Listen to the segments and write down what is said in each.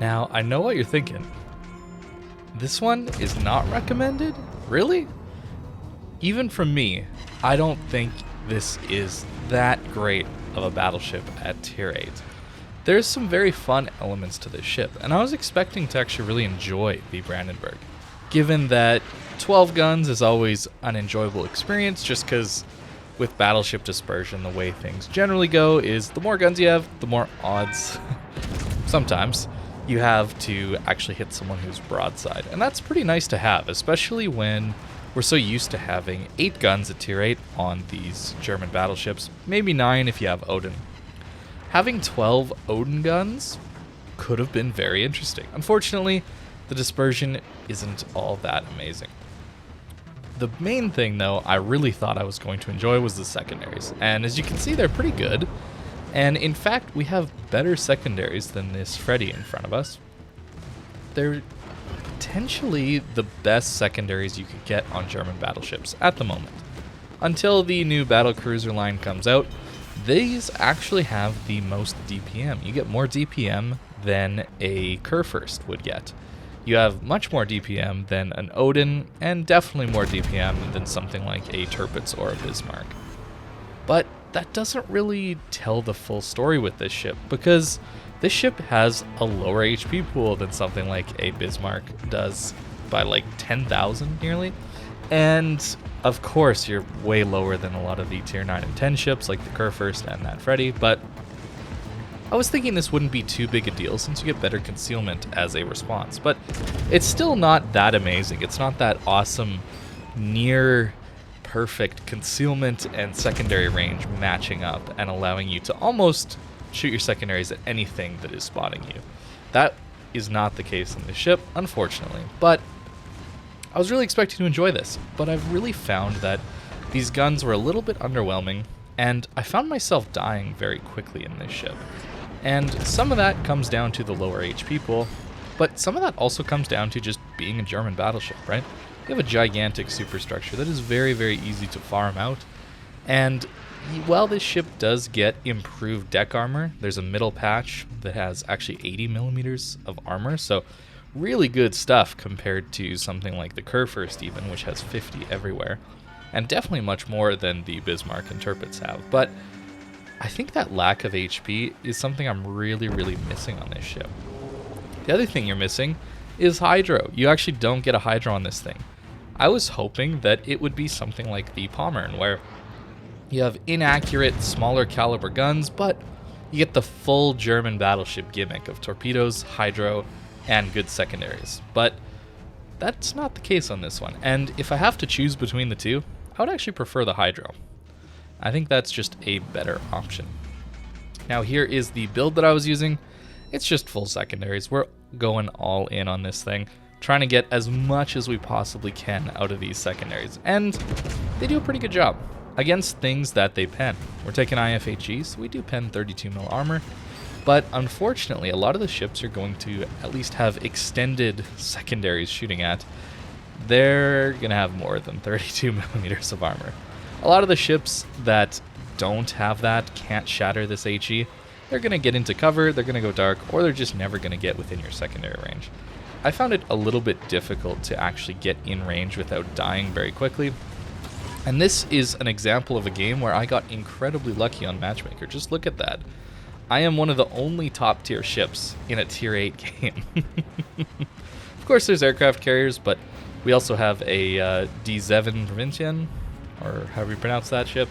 Now, I know what you're thinking. This one is not recommended? Really? Even from me, I don't think this is that great of a battleship at tier 8. There's some very fun elements to this ship, and I was expecting to actually really enjoy the Brandenburg, given that 12 guns is always an enjoyable experience, just because with Battleship Dispersion, the way things generally go is the more guns you have, the more odds, sometimes, you have to actually hit someone who's broadside. And that's pretty nice to have, especially when we're so used to having 8 guns at tier 8 on these German battleships, maybe 9 if you have Odin. Having 12 Odin guns could have been very interesting. Unfortunately, the Dispersion isn't all that amazing. The main thing, though, I really thought I was going to enjoy was the Secondaries. And as you can see, they're pretty good. And in fact, we have better Secondaries than this Freddy in front of us. They're potentially the best Secondaries you could get on German battleships at the moment. Until the new battlecruiser line comes out, these actually have the most DPM. You get more DPM than a Kurfurst would get. You have much more DPM than an Odin, and definitely more DPM than something like a Tirpitz or a Bismarck. But that doesn't really tell the full story with this ship, because this ship has a lower HP pool than something like a Bismarck does by like 10,000 nearly. And of course, you're way lower than a lot of the tier 9 and 10 ships like the Kurfurst and that Freddy, but I was thinking this wouldn't be too big a deal since you get better concealment as a response, but it's still not that amazing. It's not that awesome, near perfect concealment and secondary range matching up and allowing you to almost shoot your secondaries at anything that is spotting you. That is not the case in this ship, unfortunately, but I was really expecting to enjoy this, but I've really found that these guns were a little bit underwhelming, and I found myself dying very quickly in this ship. And some of that comes down to the lower HP pool, but some of that also comes down to just being a German battleship, right? You have a gigantic superstructure that is very, very easy to farm out, and while this ship does get improved deck armor, there's a middle patch that has actually 80 millimeters of armor, so really good stuff compared to something like the Kurfürst even, which has 50 everywhere, and definitely much more than the Bismarck and Tirpitz have. But I think that lack of HP is something I'm really, really missing on this ship. The other thing you're missing is Hydro. You actually don't get a Hydro on this thing. I was hoping that it would be something like the Pommern, where you have inaccurate, smaller caliber guns, but you get the full German battleship gimmick of torpedoes, Hydro, and good secondaries. But that's not the case on this one. And if I have to choose between the two, I would actually prefer the Hydro. I think that's just a better option. Now here is the build that I was using. It's just full secondaries. We're going all in on this thing, trying to get as much as we possibly can out of these secondaries. And they do a pretty good job against things that they pen. We're taking IFHE, so we do pen 32 mil armor. But unfortunately, a lot of the ships are going to at least have extended secondaries shooting at. They're going to have more than 32 millimeters of armor. A lot of the ships that don't have that, can't shatter this HE, they're going to get into cover, they're going to go dark, or they're just never going to get within your secondary range. I found it a little bit difficult to actually get in range without dying very quickly. And this is an example of a game where I got incredibly lucky on Matchmaker. Just look at that. I am one of the only top tier ships in a tier 8 game. Of course there's aircraft carriers, but we also have a D7 Provincian, or however you pronounce that ship,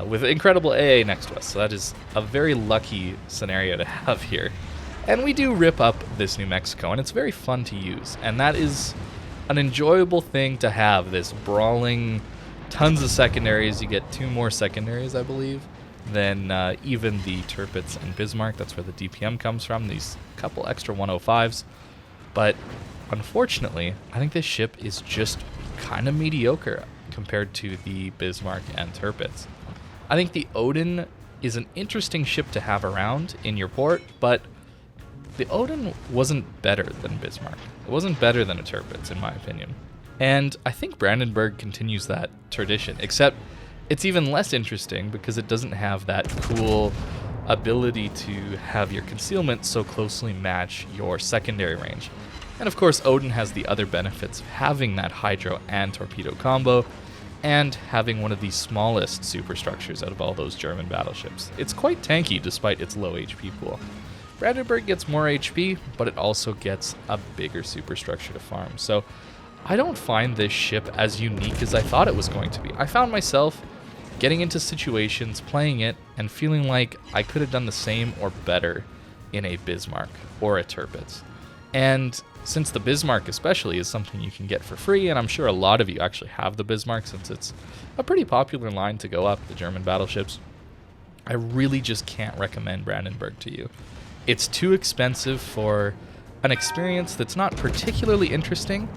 with incredible AA next to us. So that is a very lucky scenario to have here. And we do rip up this New Mexico, and it's very fun to use. And that is an enjoyable thing to have, this brawling, tons of secondaries. You get 2 more secondaries, I believe, than even the Tirpitz and Bismarck. That's where the DPM comes from, these couple extra 105s. But unfortunately, I think this ship is just kind of mediocre compared to the Bismarck and Tirpitz. I think the Odin is an interesting ship to have around in your port, but the Odin wasn't better than Bismarck. It wasn't better than a Tirpitz, in my opinion. And I think Brandenburg continues that tradition, except it's even less interesting because it doesn't have that cool ability to have your concealment so closely match your secondary range. And of course, Odin has the other benefits of having that hydro and torpedo combo, and having one of the smallest superstructures out of all those German battleships. It's quite tanky despite its low HP pool. Brandenburg gets more HP, but it also gets a bigger superstructure to farm. So I don't find this ship as unique as I thought it was going to be. I found myself getting into situations, playing it, and feeling like I could have done the same or better in a Bismarck or a Tirpitz. And since the Bismarck especially is something you can get for free, and I'm sure a lot of you actually have the Bismarck since it's a pretty popular line to go up, the German battleships, I really just can't recommend Brandenburg to you. It's too expensive for an experience that's not particularly interesting,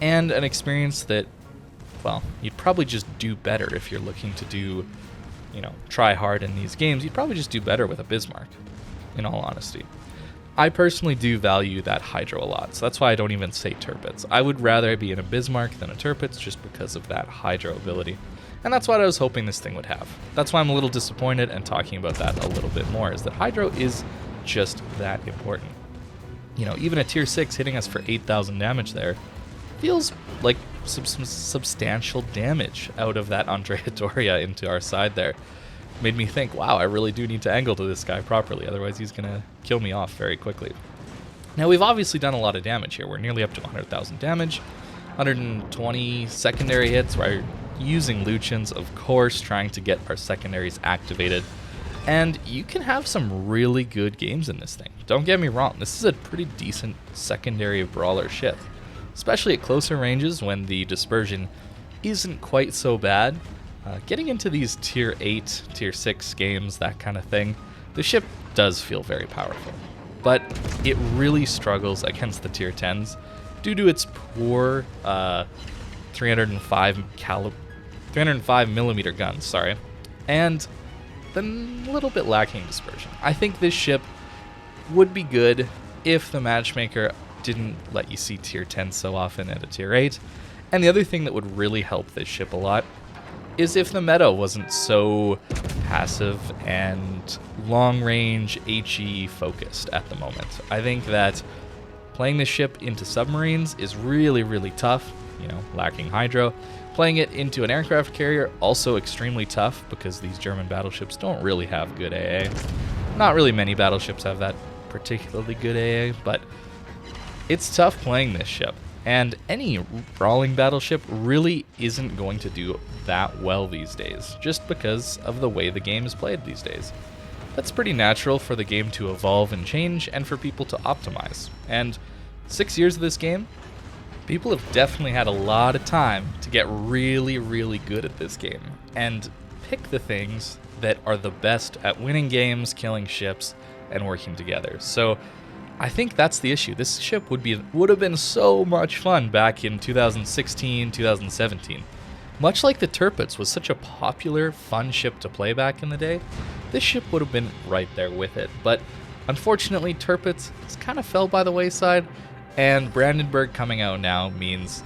and an experience that, well, you'd probably just do better if you're looking to do, try hard in these games. You'd probably just do better with a Bismarck, in all honesty. I personally do value that hydro a lot, so that's why I don't even say Tirpitz. I would rather be in a Bismarck than a Tirpitz just because of that hydro ability. And that's what I was hoping this thing would have. That's why I'm a little disappointed, and talking about that a little bit more, is that hydro is just that important. Even a tier 6 hitting us for 8,000 damage there feels like some substantial damage out of that Andrea Doria into our side there. Made me think, wow, I really do need to angle to this guy properly, otherwise he's going to kill me off very quickly. Now, we've obviously done a lot of damage here. We're nearly up to 100,000 damage, 120 secondary hits. We're using Lucians, of course, trying to get our secondaries activated. And you can have some really good games in this thing. Don't get me wrong, this is a pretty decent secondary brawler ship, especially at closer ranges when the dispersion isn't quite so bad. Getting into these tier 8, tier 6 games, that kind of thing, the ship does feel very powerful. But it really struggles against the tier 10s due to its poor 305 millimeter guns, and then a little bit lacking dispersion. I think this ship would be good if the matchmaker didn't let you see tier 10 so often at a tier 8. And the other thing that would really help this ship a lot is if the meta wasn't so passive and long-range HE focused at the moment. I think that playing this ship into submarines is really, really tough, lacking hydro. Playing it into an aircraft carrier, also extremely tough because these German battleships don't really have good AA. Not really many battleships have that particularly good AA, but it's tough playing this ship. And any brawling battleship really isn't going to do that well these days, just because of the way the game is played these days. That's pretty natural for the game to evolve and change, and for people to optimize. And 6 years of this game, people have definitely had a lot of time to get really, really good at this game, and pick the things that are the best at winning games, killing ships, and working together. So I think that's the issue. This ship would have been so much fun back in 2016, 2017. Much like the Tirpitz was such a popular, fun ship to play back in the day, this ship would have been right there with it. But unfortunately, Tirpitz kind of fell by the wayside, and Brandenburg coming out now means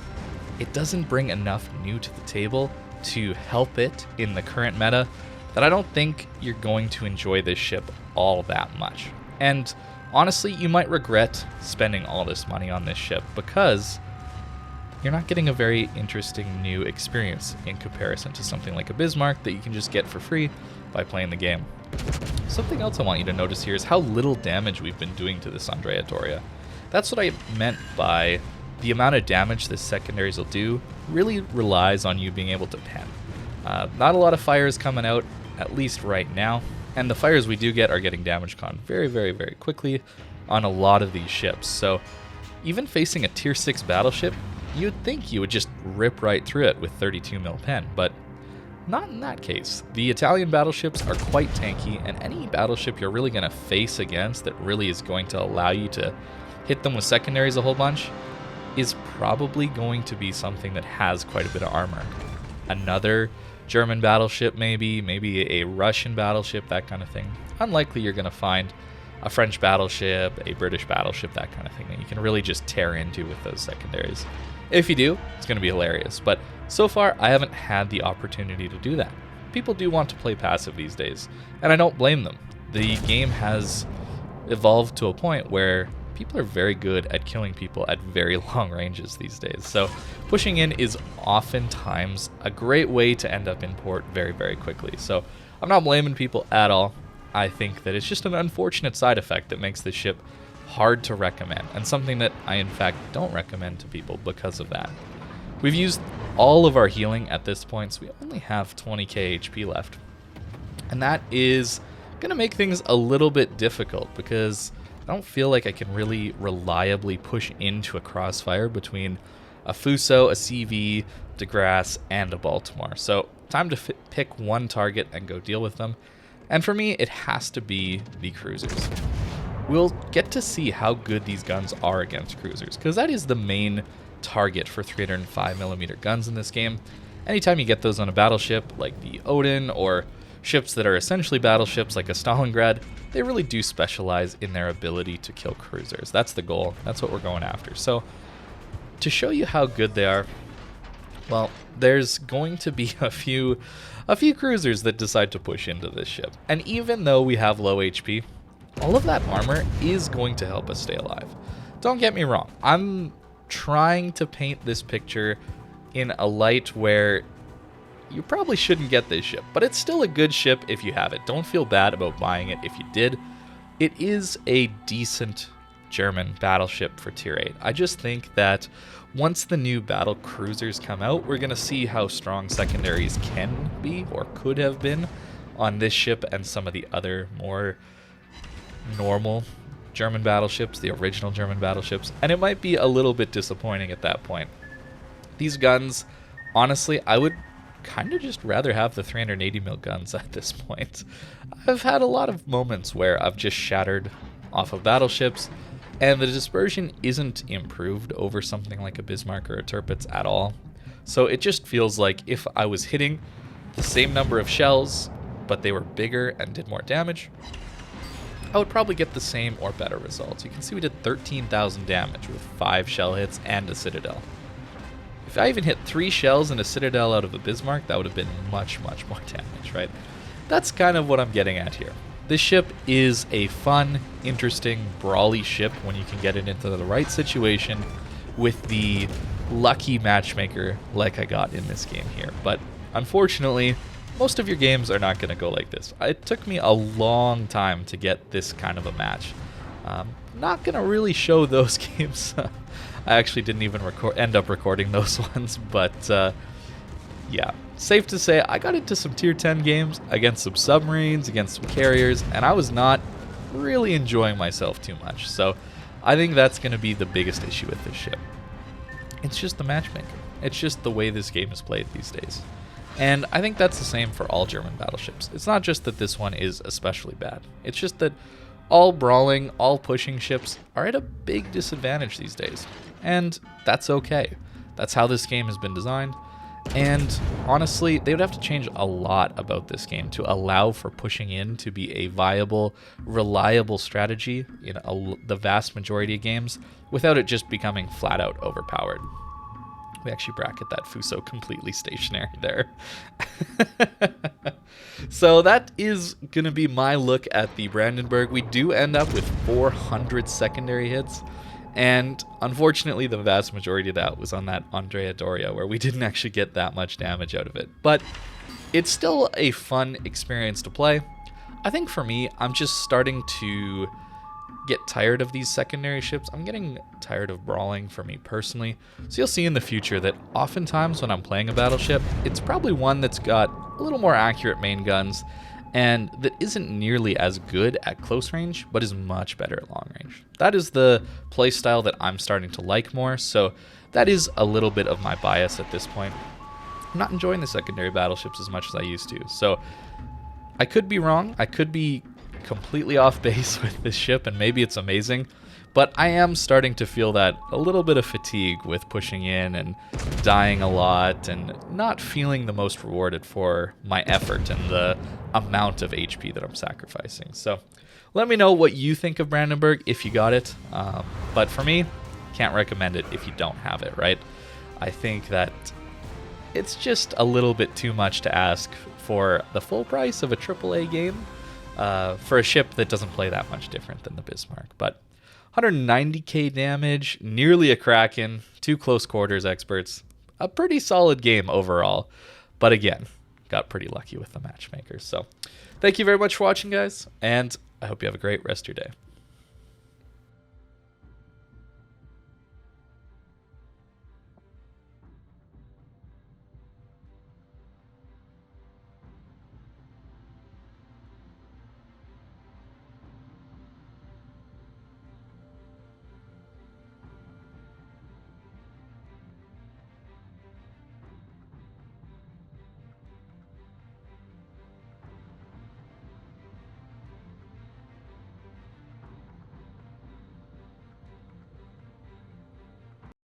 it doesn't bring enough new to the table to help it in the current meta that I don't think you're going to enjoy this ship all that much. And honestly, you might regret spending all this money on this ship because you're not getting a very interesting new experience in comparison to something like a Bismarck that you can just get for free by playing the game. Something else I want you to notice here is how little damage we've been doing to this Andrea Doria. That's what I meant by the amount of damage this secondaries will do really relies on you being able to pen. Not a lot of fires coming out, at least right now, and the fires we do get are getting damage con very, very, very quickly on a lot of these ships. So even facing a tier 6 battleship, you'd think you would just rip right through it with 32 mil pen, but not in that case. The Italian battleships are quite tanky, and any battleship you're really going to face against that really is going to allow you to hit them with secondaries a whole bunch is probably going to be something that has quite a bit of armor. Another German battleship, maybe a Russian battleship, that kind of thing. Unlikely you're going to find a French battleship, a British battleship, that kind of thing that you can really just tear into with those secondaries. If you do, it's going to be hilarious, but so far I haven't had the opportunity to do that. People do want to play passive these days, and I don't blame them. The game has evolved to a point where people are very good at killing people at very long ranges these days. So pushing in is oftentimes a great way to end up in port very, very quickly. So I'm not blaming people at all. I think that it's just an unfortunate side effect that makes this ship hard to recommend, and something that I in fact don't recommend to people because of that. We've used all of our healing at this point, so we only have 20k HP left. And that is going to make things a little bit difficult because I don't feel like I can really reliably push into a crossfire between a Fuso, a CV, DeGrasse, and a Baltimore. So time to pick one target and go deal with them. And for me, it has to be the cruisers. We'll get to see how good these guns are against cruisers, because that is the main target for 305mm guns in this game. Anytime you get those on a battleship like the Odin, or ships that are essentially battleships like a Stalingrad, they really do specialize in their ability to kill cruisers. That's the goal. That's what we're going after. So to show you how good they are, well, there's going to be a few cruisers that decide to push into this ship. And even though we have low HP, all of that armor is going to help us stay alive. Don't get me wrong. I'm trying to paint this picture in a light where you probably shouldn't get this ship, but it's still a good ship if you have it. Don't feel bad about buying it if you did. It is a decent German battleship for Tier 8. I just think that once the new battle cruisers come out, we're going to see how strong secondaries can be, or could have been, on this ship and some of the other more normal German battleships, the original German battleships, and it might be a little bit disappointing at that point. These guns, honestly, I would kind of just rather have the 380mm guns at this point. I've had a lot of moments where I've just shattered off of battleships, and the dispersion isn't improved over something like a Bismarck or a Tirpitz at all. So it just feels like if I was hitting the same number of shells, but they were bigger and did more damage, I would probably get the same or better results. You can see we did 13,000 damage with 5 shell hits and a Citadel. If I even hit 3 shells and a Citadel out of a Bismarck, that would have been much, much more damage, right? That's kind of what I'm getting at here. This ship is a fun, interesting, brawly ship when you can get it into the right situation with the lucky matchmaker like I got in this game here. But unfortunately, most of your games are not going to go like this. It took me a long time to get this kind of a match. Not going to really show those games. I actually didn't even end up recording those ones, but yeah, safe to say I got into some tier 10 games against some submarines, against some carriers, and I was not really enjoying myself too much. So I think that's going to be the biggest issue with this ship. It's just the matchmaker. It's just the way this game is played these days. And I think that's the same for all German battleships. It's not just that this one is especially bad. It's just that all brawling, all pushing ships are at a big disadvantage these days. And that's okay. That's how this game has been designed. And honestly, they would have to change a lot about this game to allow for pushing in to be a viable, reliable strategy in the vast majority of games without it just becoming flat out overpowered. We actually bracket that Fuso completely stationary there. So that is going to be my look at the Brandenburg. We do end up with 400 secondary hits. And unfortunately, the vast majority of that was on that Andrea Doria, where we didn't actually get that much damage out of it. But it's still a fun experience to play. I think for me, I'm just starting to get tired of these secondary ships. I'm getting tired of brawling for me personally. So you'll see in the future that oftentimes when I'm playing a battleship, it's probably one that's got a little more accurate main guns and that isn't nearly as good at close range, but is much better at long range. That is the playstyle that I'm starting to like more, so that is a little bit of my bias at this point. I'm not enjoying the secondary battleships as much as I used to, so I could be wrong. I could be completely off base with this ship, and maybe it's amazing, but I am starting to feel that a little bit of fatigue with pushing in and dying a lot and not feeling the most rewarded for my effort and the amount of HP that I'm sacrificing. So let me know what you think of Brandenburg if you got it, but for me, can't recommend it if you don't have it, right? I think that it's just a little bit too much to ask for the full price of a AAA game. for a ship that doesn't play that much different than the Bismarck. But 190k damage, nearly a Kraken, 2 close quarters experts. A pretty solid game overall. But again, got pretty lucky with the matchmakers. So thank you very much for watching, guys, and I hope you have a great rest of your day.